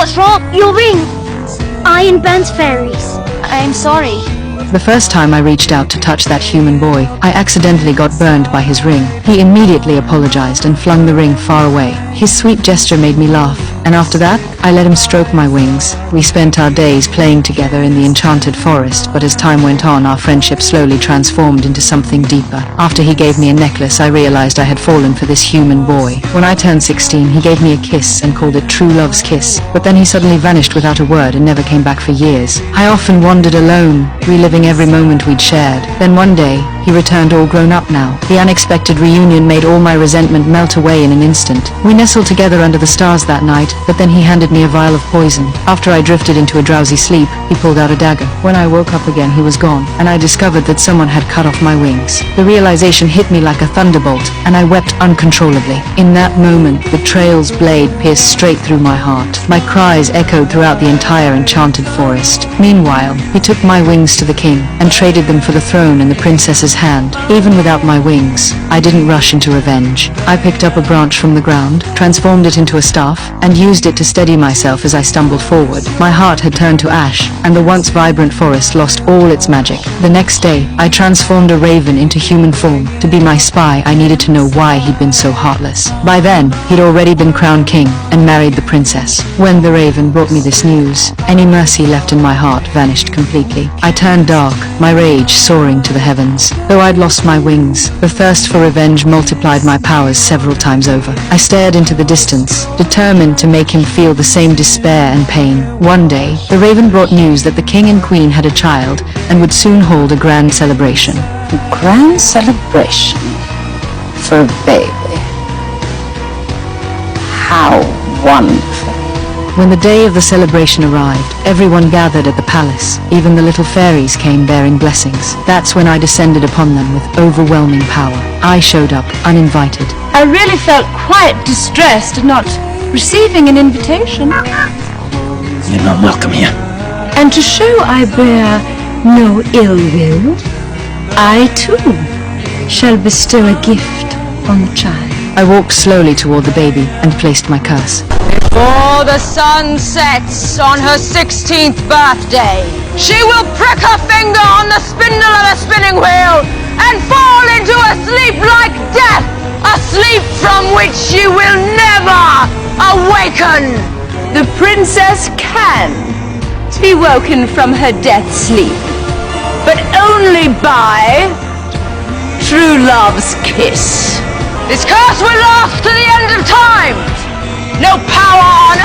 What's wrong? Your ring. Iron burns fairies. I'm sorry. The first time I reached out to touch that human boy, I accidentally got burned by his ring. He immediately apologized and flung the ring far away. His sweet gesture made me laugh, and after that, I let him stroke my wings. We spent our days playing together in the enchanted forest, but as time went on, our friendship slowly transformed into something deeper. After he gave me a necklace, I realized I had fallen for this human boy. When I turned 16, he gave me a kiss and called it true love's kiss, but then he suddenly vanished without a word and never came back for years. I often wandered alone, reliving every moment we'd shared. Then one day, he returned all grown up now. The unexpected reunion made all my resentment melt away in an instant. We nestled together under the stars that night, but then he handed me a vial of poison. After I drifted into a drowsy sleep, he pulled out a dagger. When I woke up again, he was gone, and I discovered that someone had cut off my wings. The realization hit me like a thunderbolt, and I wept uncontrollably. In that moment, betrayal's blade pierced straight through my heart. My cries echoed throughout the entire enchanted forest. Meanwhile, he took my wings to the king, and traded them for the throne and the princess's hand. Even without my wings, I didn't rush into revenge. I picked up a branch from the ground, transformed it into a staff, and used it to steady myself as I stumbled forward. My heart had turned to ash, and the once vibrant forest lost all its magic. The next day, I transformed a raven into human form. To be my spy, I needed to know why he'd been so heartless. By then, he'd already been crowned king and married the princess. When the raven brought me this news, any mercy left in my heart vanished completely. I turned dark, my rage soaring to the heavens. Though I'd lost my wings, the thirst for revenge multiplied my powers several times over. I stared into the distance, determined to make him feel the same despair and pain. One day, the raven brought news that the king and queen had a child and would soon hold a grand celebration. A grand celebration for a baby. How wonderful. When the day of the celebration arrived, everyone gathered at the palace. Even the little fairies came bearing blessings. That's when I descended upon them with overwhelming power. I showed up, uninvited. I really felt quite distressed at not receiving an invitation. You're not welcome here. And to show I bear no ill will, I too shall bestow a gift on the child. I walked slowly toward the baby and placed my curse. Before the sun sets on her 16th birthday, she will prick her finger on the spindle of a spinning wheel and fall into a sleep like death, a sleep from which she will never awaken. The princess can be woken from her death sleep, but only by true love's kiss. This curse will last to the end of time. No power on earth